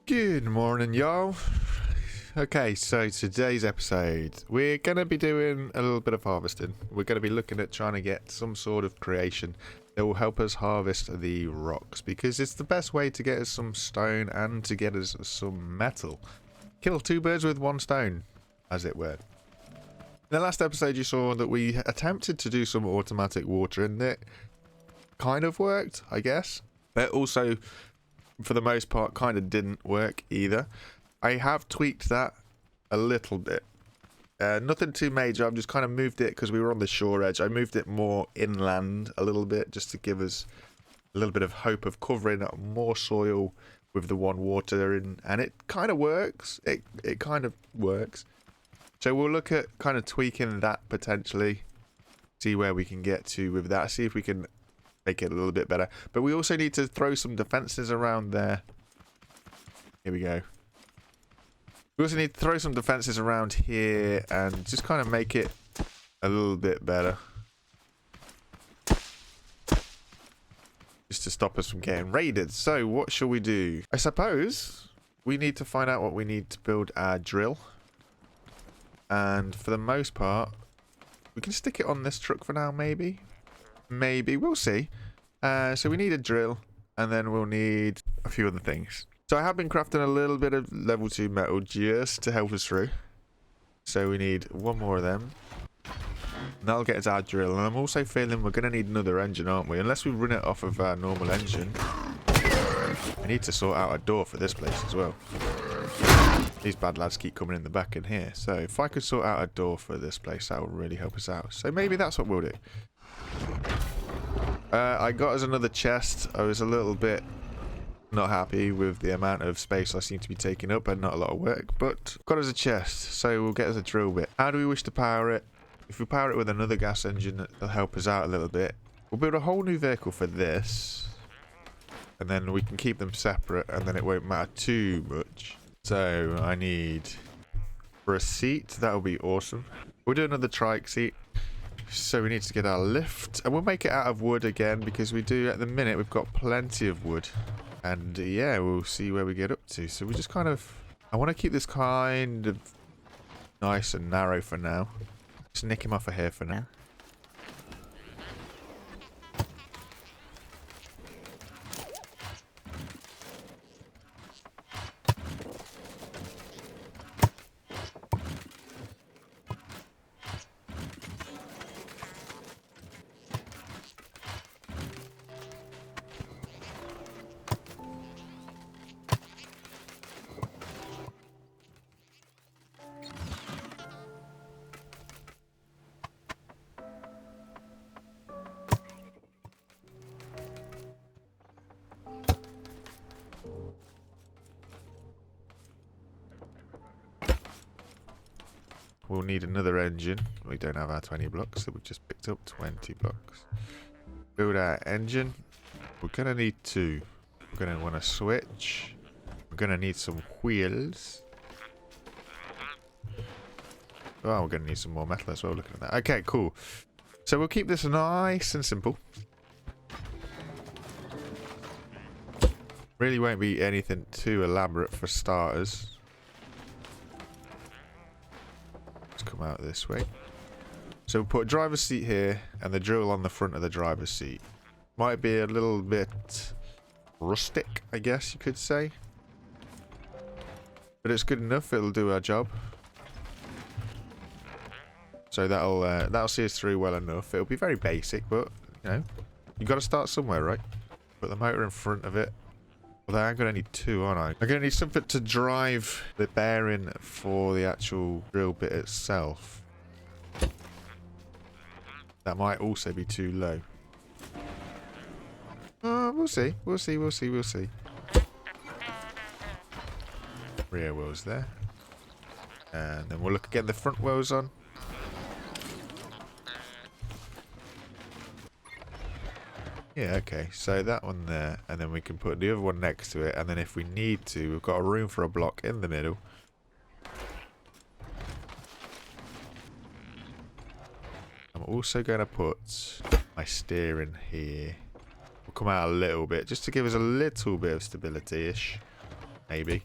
Good morning, y'all. Okay, so today's episode, we're going to be doing a little bit of harvesting. We're going to be looking at trying to get some sort of creation that will help us harvest the rocks, because it's the best way to get us some stone and to get us some metal. Kill two birds with one stone, as it were. In the last episode, you saw that we attempted to do some automatic watering. It kind of worked, I guess, but also, for the most part, kind of didn't work either. I have tweaked that a little bit. Nothing too major. I've just kind of moved it because we were on the shore edge. I moved it more inland a little bit just to give us a little bit of hope of covering up more soil with the one water in, and it kind of works. It kind of works. So we'll look at kind of tweaking that potentially, see where we can get to with that, see if we can make it a little bit better. But we also need to throw some defenses around there. Here we go. We also need to throw some defenses around here and just kind of make it a little bit better, just to stop us from getting raided. So what shall we do? I suppose we need to find out what we need to build our drill. And for the most part, we can stick it on this truck for now, maybe. Maybe, we'll see. So we need a drill, and then we'll need a few other things. So I have been crafting a little bit of level 2 metal just to help us through. So we need one more of them. And that'll get us our drill. And I'm also feeling we're going to need another engine, aren't we? Unless we run it off of our normal engine. I need to sort out a door for this place as well. These bad lads keep coming in the back in here. So if I could sort out a door for this place, that would really help us out. So maybe that's what we'll do. I got us another chest. I was a little bit not happy with the amount of space I seem to be taking up and not a lot of work, but got us a chest, so we'll get us a drill bit. How do we wish to power it? If we power it with another gas engine, that'll help us out a little bit. We'll build a whole new vehicle for this, and then we can keep them separate, and then it won't matter too much. So I need for a seat, that'll be awesome. We'll do another trike seat. So we need to get our lift, and we'll make it out of wood again, because we do at the minute, we've got plenty of wood. And yeah, we'll see where we get up to. So we just kind of, I want to keep this kind of nice and narrow for now. Just nick him off of here for now. We'll need another engine. We don't have our 20 blocks, so we've just picked up 20 blocks. Build our engine. We're going to need two. We're going to want to switch. We're going to need some wheels. Oh, we're going to need some more metal as well, looking at that. Okay, cool. So we'll keep this nice and simple. Really won't be anything too elaborate for starters. Come out this way. So we'll put a driver's seat here and the drill on the front of the driver's seat. Might be a little bit rustic, I guess you could say, but it's good enough. It'll do our job. So that'll see us through well enough. It'll be very basic, but you know, you got to start somewhere, right? Put the motor in front of it. Although I'm going to need two, aren't I? I'm going to need something to drive the bearing for the actual drill bit itself. That might also be too low. We'll see. We'll see. We'll see. We'll see. Rear wheels there. And then we'll look again. The front wheels on. Yeah, okay, so that one there, and then we can put the other one next to it, and then if we need to, we've got a room for a block in the middle. I'm also going to put my steering here. We'll come out a little bit, just to give us a little bit of stability-ish, maybe.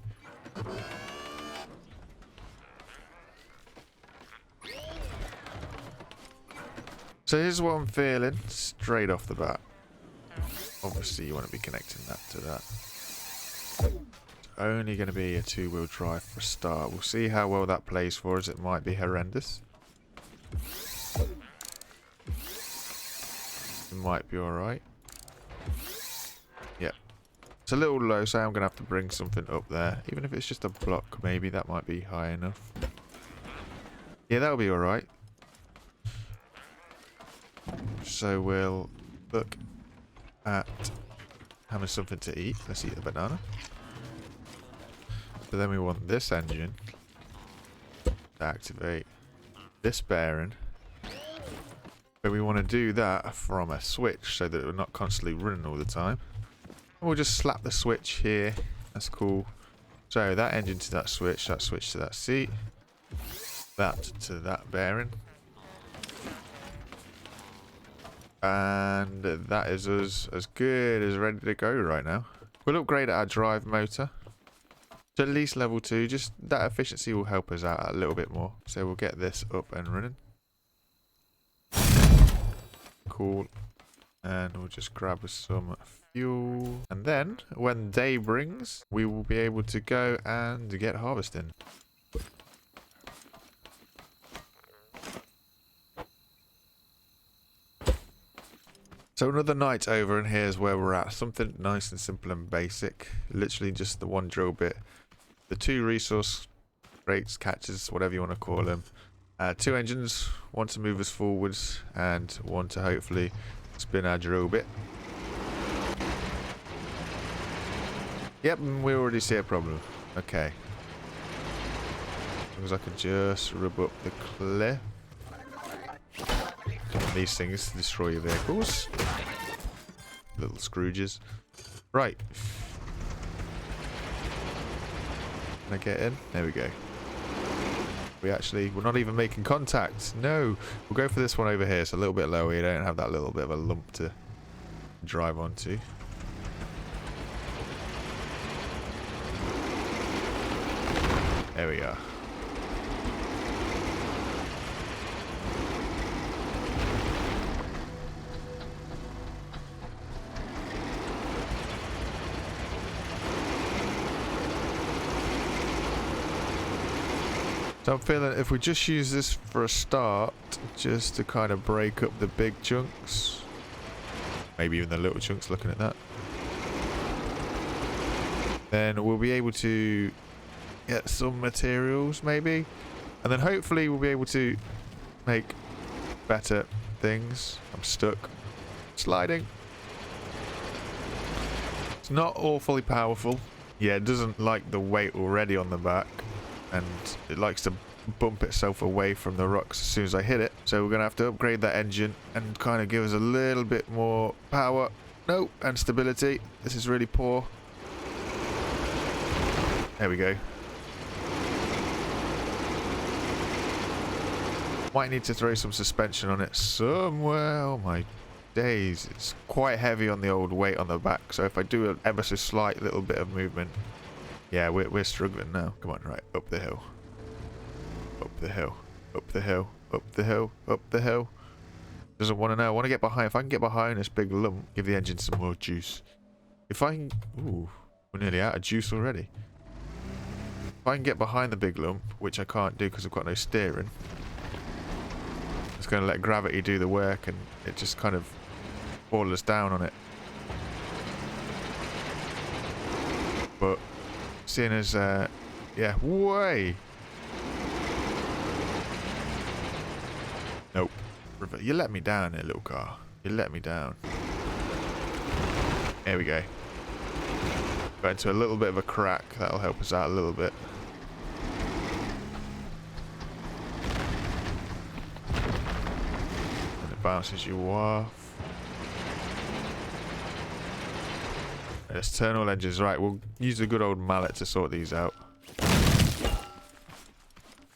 So here's what I'm feeling straight off the bat. Obviously you want to be connecting that to that. It's only going to be a 2-wheel drive for a start. We'll see how well that plays for us. It might be horrendous. It might be alright. Yep. It's a little low, so I'm going to have to bring something up there. Even if it's just a block, maybe that might be high enough. Yeah, that'll be alright. So we'll look at having something to eat. Let's eat the banana. But then we want this engine to activate this bearing. But we want to do that from a switch so that we're not constantly running all the time. And we'll just slap the switch here. That's cool. So that engine to that switch to that seat, that to that bearing. And that is us as good as ready to go right now. We'll upgrade our drive motor to at least level 2. Just that efficiency will help us out a little bit more. So we'll get this up and running. Cool. And we'll just grab us some fuel. And then when day brings, we will be able to go and get harvesting. So another night over, and here's where we're at. Something nice and simple and basic. Literally just the one drill bit. The 2 resource rates, catches, whatever you want to call them. 2 engines, one to move us forwards and one to hopefully spin our drill bit. Yep, we already see a problem. Okay. As long as I can just rub up the cliff. These things destroy your vehicles. Little Scrooges. Right. Can I get in? There we go. We're not even making contact. No. We'll go for this one over here. It's a little bit lower. You don't have that little bit of a lump to drive onto. There we are. So I'm feeling if we just use this for a start, just to kind of break up the big chunks, maybe even the little chunks, looking at that, then we'll be able to get some materials maybe, and then hopefully we'll be able to make better things. I'm stuck. Sliding. It's not awfully powerful. Yeah, it doesn't like the weight already on the back. And it likes to bump itself away from the rocks as soon as I hit it. So we're going to have to upgrade that engine and kind of give us a little bit more power. No, and stability. This is really poor. There we go. Might need to throw some suspension on it somewhere. Oh my days. It's quite heavy on the old weight on the back. So if I do an ever so slight little bit of movement... Yeah, we're struggling now. Come on, right, up the hill. Up the hill. Up the hill. Up the hill. Up the hill. Doesn't want to know. I want to get behind. If I can get behind this big lump, give the engine some more juice. If I can... Ooh, we're nearly out of juice already. If I can get behind the big lump, which I can't do because I've got no steering, it's going to let gravity do the work and it just kind of fall us down on it. But... Seeing as, yeah, way. Nope. You let me down here, little car. You let me down. There we go. Got into a little bit of a crack. That'll help us out a little bit. And it bounces you off. Let's turn all engines. Right, we'll use a good old mallet to sort these out.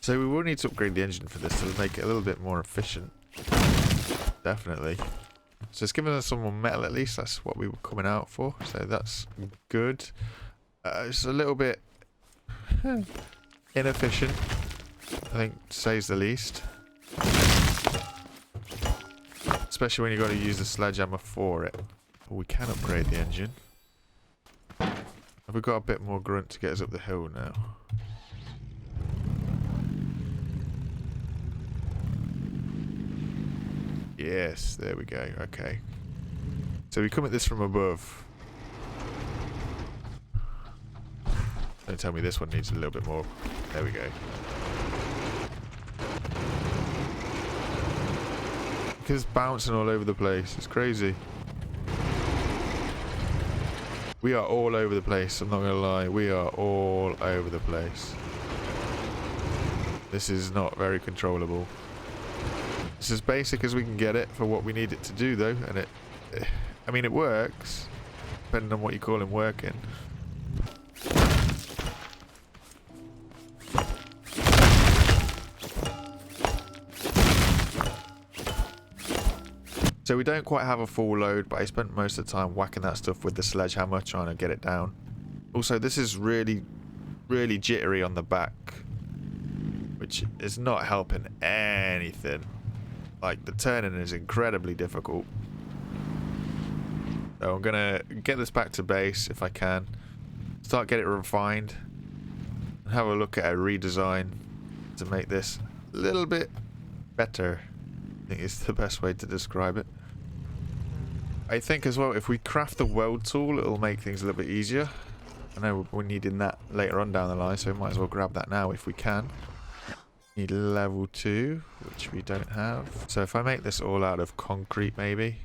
So we will need to upgrade the engine for this to make it a little bit more efficient. Definitely. So it's giving us some more metal at least. That's what we were coming out for. So that's good. It's a little bit Inefficient, I think, to say the least. Especially when you've got to use the sledgehammer for it. We can upgrade the engine. Have we got a bit more grunt to get us up the hill now? Yes, there we go. Okay. So we come at this from above. Don't tell me this one needs a little bit more. There we go. Because it's bouncing all over the place. It's crazy. We are all over the place. I'm not going to lie. We are all over the place. This is not very controllable. It's as basic as we can get it for what we need it to do, though. And I mean, it works. Depending on what you call him working. So we don't quite have a full load, but I spent most of the time whacking that stuff with the sledgehammer, trying to get it down. Also, this is really, really jittery on the back, which is not helping anything. Like, the turning is incredibly difficult. So I'm going to get this back to base if I can. Start getting it refined. And have a look at a redesign to make this a little bit better. I think it's the best way to describe it. I think as well, if we craft the weld tool, it'll make things a little bit easier. I know we're needing that later on down the line, so we might as well grab that now if we can. Need level 2, which we don't have. So if I make this all out of concrete, maybe.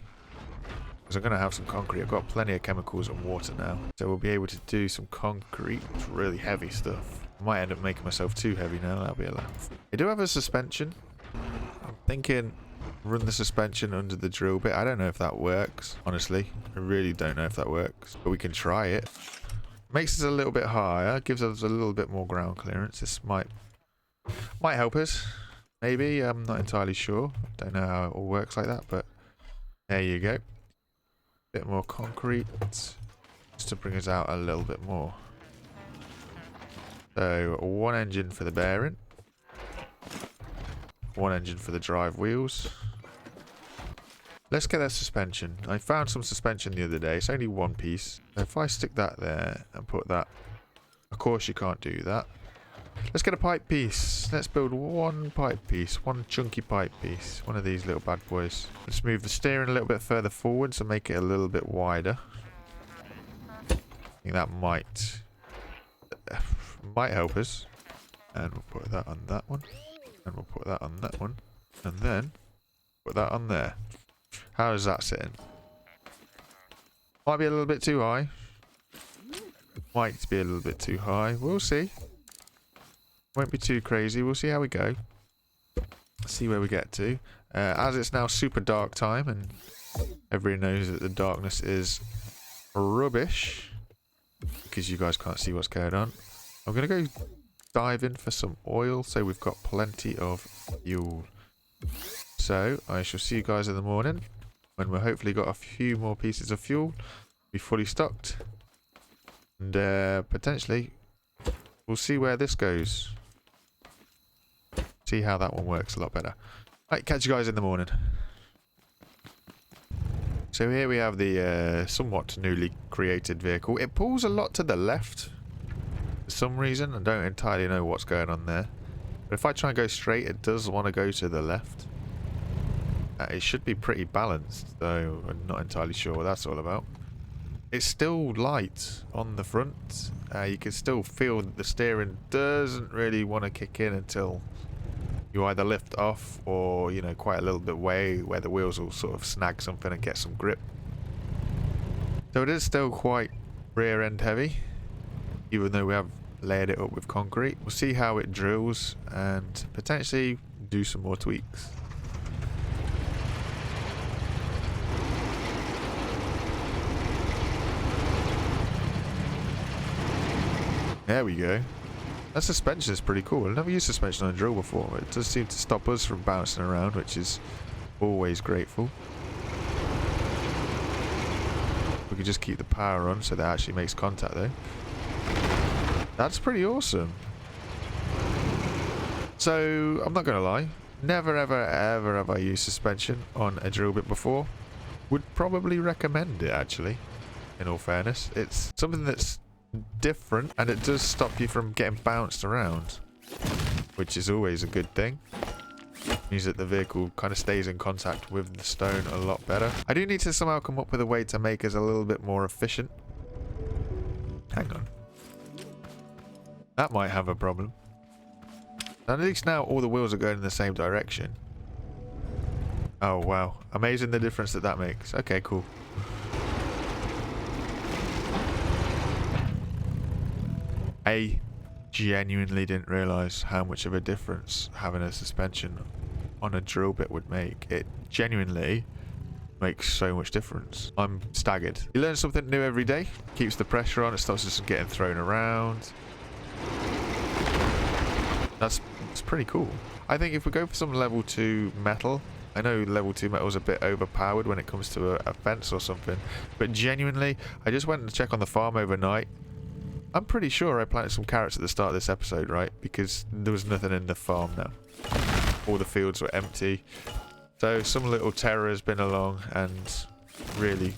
Because I'm going to have some concrete. I've got plenty of chemicals and water now. So we'll be able to do some concrete. It's really heavy stuff. I might end up making myself too heavy now. That'll be a laugh. I do have a suspension. I'm thinking run the suspension under the drill bit. I don't know if that works, honestly. I really don't know if that works. But we can try it. Makes us a little bit higher. Gives us a little bit more ground clearance. This might help us. Maybe. I'm not entirely sure. Don't know how it all works like that, but there you go. Bit more concrete. Just to bring us out a little bit more. So, one engine for the bearing. One engine for the drive wheels. Let's get that suspension. I found some suspension the other day. It's only one piece. So if I stick that there and put that... Of course you can't do that. Let's get a pipe piece. Let's build one pipe piece. One chunky pipe piece. One of these little bad boys. Let's move the steering a little bit further forward to make it a little bit wider. I think that might help us. And we'll put that on that one. And we'll put that on that one. And then put that on there. How is that sitting? Might be a little bit too high. Might be a little bit too high. We'll see. Won't be too crazy. We'll see how we go. See where we get to. As it's now super dark time and everybody knows that the darkness is rubbish because you guys can't see what's going on. I'm going to go dive in for some oil so we've got plenty of fuel. So I shall see you guys in the morning when we've hopefully got a few more pieces of fuel. Be fully stocked. And potentially we'll see where this goes. See how that one works a lot better. Right, catch you guys in the morning. So here we have the somewhat newly created vehicle. It pulls a lot to the left for some reason. I don't entirely know what's going on there. But if I try and go straight, it does want to go to the left. It should be pretty balanced, though I'm not entirely sure what that's all about. It's still light on the front. You can still feel that the steering doesn't really want to kick in until you either lift off or, you know, quite a little bit way where the wheels will sort of snag something and get some grip. So it is still quite rear end heavy, even though we have layered it up with concrete. We'll see how it drills and potentially do some more tweaks. There we go. That suspension is pretty cool. I've never used suspension on a drill before. It does seem to stop us from bouncing around, which is always grateful. We could just keep the power on so that actually makes contact though. That's pretty awesome. So, I'm not going to lie. Never, ever, ever have I used suspension on a drill bit before. Would probably recommend it, actually, in all fairness. It's something that's different, and it does stop you from getting bounced around, which is always a good thing. Means that the vehicle kind of stays in contact with the stone a lot better. I do need to somehow come up with a way to make us a little bit more efficient. Hang on. That might have a problem. And at least now all the wheels are going in the same direction. Oh wow, amazing the difference that makes. Okay, cool. I genuinely didn't realise how much of a difference having a suspension on a drill bit would make. It genuinely makes so much difference. I'm staggered. You learn something new every day. Keeps the pressure on. It stops us from getting thrown around. That's pretty cool. I think if we go for some level 2 metal, I know level 2 metal is a bit overpowered when it comes to a fence or something, but genuinely, I just went to check on the farm overnight. I'm pretty sure I planted some carrots at the start of this episode, right? Because there was nothing in the farm now. All the fields were empty. So some little terror has been along and really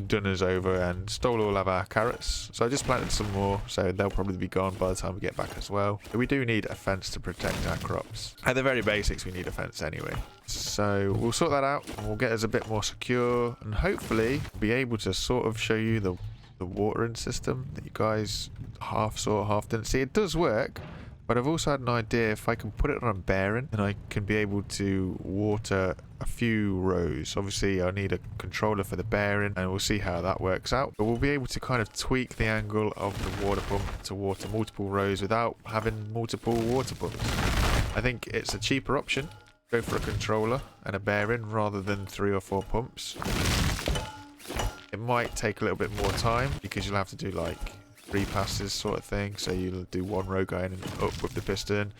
done us over and stole all of our carrots. So I just planted some more, so they'll probably be gone by the time we get back as well. But we do need a fence to protect our crops. At the very basics, we need a fence anyway. So we'll sort that out and we'll get us a bit more secure and hopefully be able to sort of show you the watering system that you guys half saw, half didn't see. It does work, but I've also had an idea. If I can put it on a bearing, then I can be able to water a few rows. Obviously, I need a controller for the bearing, and we'll see how that works out. But we'll be able to kind of tweak the angle of the water pump to water multiple rows without having multiple water pumps. I think it's a cheaper option. Go for a controller and a bearing rather than 3 or 4 pumps. It might take a little bit more time because you'll have to do like 3 passes sort of thing. So you'll do 1 row going up with the piston,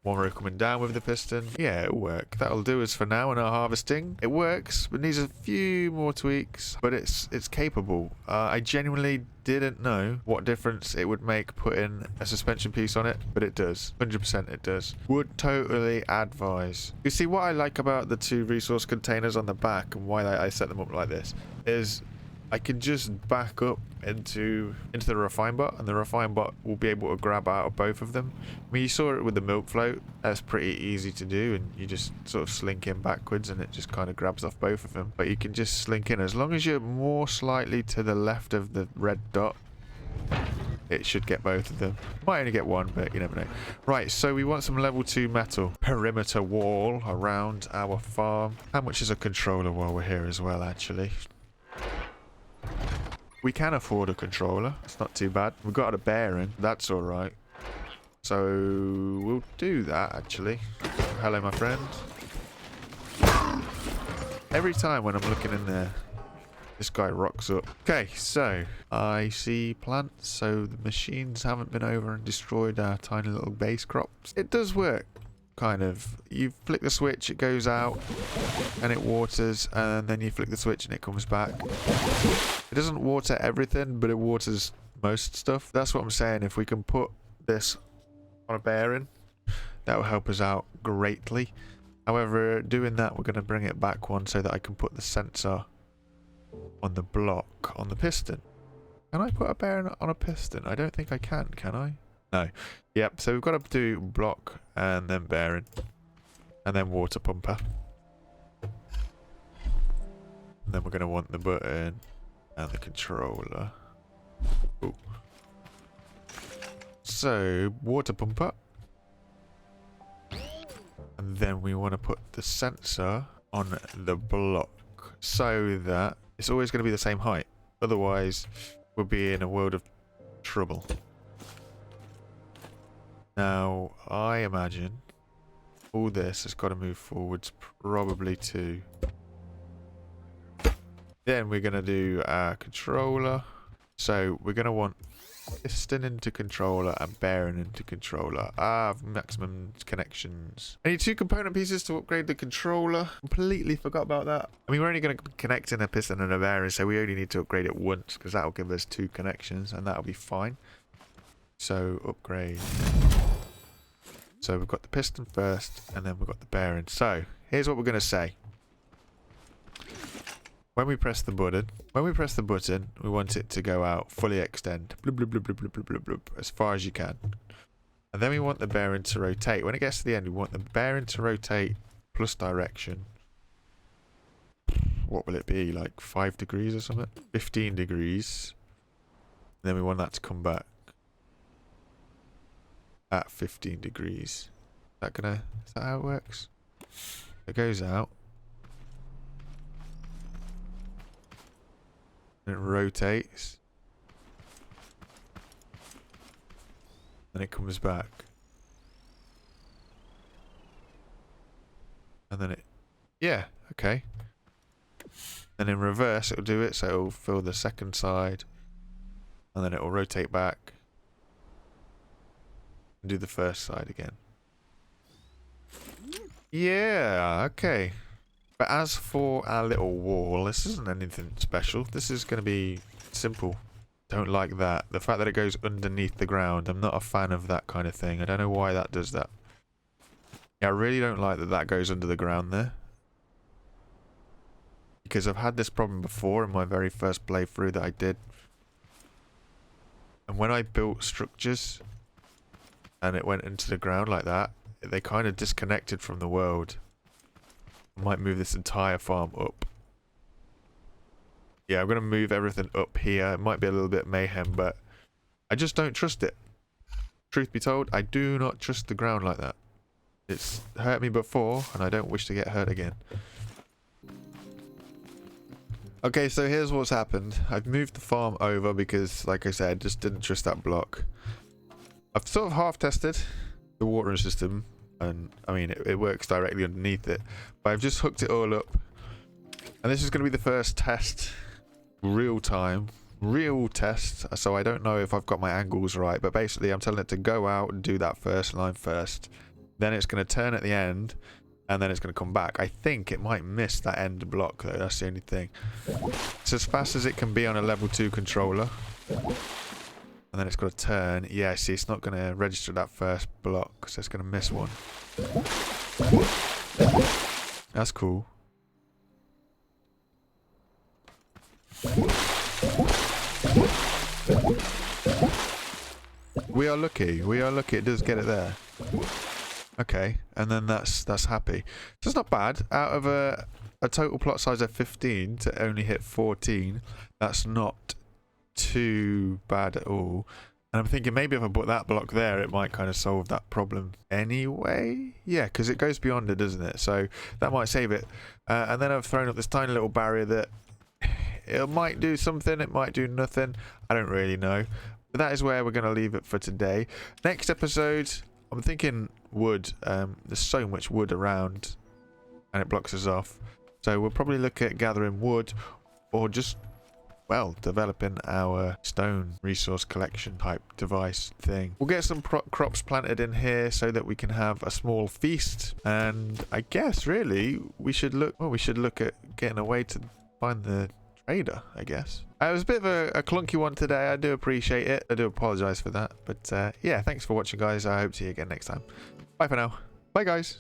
1 row coming down with the piston. Yeah, it'll work. That'll do us for now in our harvesting. It works, but needs a few more tweaks, but it's capable. I genuinely didn't know what difference it would make putting a suspension piece on it, but it does. 100% it does. Would totally advise. You see, what I like about the 2 resource containers on the back and why I set them up like this is I can just back up into the refine bot, and the refine bot will be able to grab out of both of them. I mean, you saw it with the milk float. That's pretty easy to do, and you just sort of slink in backwards and it just kind of grabs off both of them. But you can just slink in as long as you're more slightly to the left of the red dot. It should get both of them. Might only get one, but you never know. Right, so we want some level 2 metal. Perimeter wall around our farm. How much is a controller while we're here as well, actually? We can afford a controller. It's not too bad. We've got a bearing. That's all right. So we'll do that, actually. Hello, my friend. Every time when I'm looking in there, this guy rocks up. Okay, so I see plants. So the machines haven't been over and destroyed our tiny little base crops. It does work. Kind of. You flick the switch, it goes out and it waters, and then you flick the switch and it comes back. It doesn't water everything, but it waters most stuff. That's what I'm saying. If we can put this on a bearing, that will help us out greatly. However, doing that, we're going to bring it back one so that I can put the sensor on the block on the piston. Can I put a bearing on a piston? I don't think I can I? No. Yep, so we've got to do block and then bearing and then water pumper. And then we're going to want the button and the controller. Ooh. So, water pumper. And then we want to put the sensor on the block so that it's always going to be the same height. Otherwise, we'll be in a world of trouble. Now, I imagine all this has got to move forwards probably to... Then we're going to do our controller. So we're going to want piston into controller and bearing into controller. Maximum connections. I need 2 component pieces to upgrade the controller. Completely forgot about that. I mean, we're only going to be connecting a piston and a bearing, so we only need to upgrade it once because that will give us 2 connections and that'll be fine. So upgrade. So we've got the piston first, and then we've got the bearing. So here's what we're going to say. When we press the button, we want it to go out, fully extend, blub, blub, blub, blub, blub, blub, blub, blub, as far as you can. And then we want the bearing to rotate. When it gets to the end, we want the bearing to rotate plus direction. What will it be, like 5 degrees or something? 15 degrees. And then we want that to come back at 15 degrees. Is that how it works? It goes out. And it rotates. And it comes back. And then yeah, okay. And in reverse it'll do it, so it'll fill the second side. And then it'll rotate back. And do the first side again. Yeah, okay. But as for our little wall, this isn't anything special. This is going to be simple. Don't like that. The fact that it goes underneath the ground, I'm not a fan of that kind of thing. I don't know why that does that. Yeah, I really don't like that that goes under the ground there. Because I've had this problem before in my very first playthrough that I did. And when I built structures and it went into the ground like that, they kind of disconnected from the world. I might move this entire farm up. Yeah, I'm going to move everything up here. It might be a little bit mayhem, but I just don't trust it. Truth be told, I do not trust the ground like that. It's hurt me before, and I don't wish to get hurt again. Okay, so here's what's happened. I've moved the farm over because, like I said, I just didn't trust that block. I've sort of half-tested the watering system, and I mean, it works directly underneath it. But I've just hooked it all up. And this is going to be the first test, real test. So I don't know if I've got my angles right, but basically I'm telling it to go out and do that first line first. Then it's going to turn at the end, and then it's going to come back. I think it might miss that end block though, that's the only thing. It's as fast as it can be on a level 2 controller. And then it's got to turn. Yeah, see, it's not going to register that first block, so it's going to miss one. That's cool. We are lucky. It does get it there. Okay, and then that's happy. So it's not bad. Out of a total plot size of 15 to only hit 14, that's not too bad at all. And I'm thinking maybe if I put that block there, it might kind of solve that problem anyway. Yeah, because it goes beyond it, doesn't it? So that might save it. And then I've thrown up this tiny little barrier that it might do something, it might do nothing. I don't really know. But that is where we're going to leave it for today. Next episode, I'm thinking wood. There's so much wood around and it blocks us off. So we'll probably look at gathering wood or just, well, developing our stone resource collection type device thing. We'll get some crops planted in here so that we can have a small feast. And I guess really we should look at getting a way to find the trader, I guess. It was a bit of a clunky one today. I do appreciate it. I do apologize for that. But yeah, thanks for watching, guys. I hope to see you again next time. Bye for now. Bye, guys.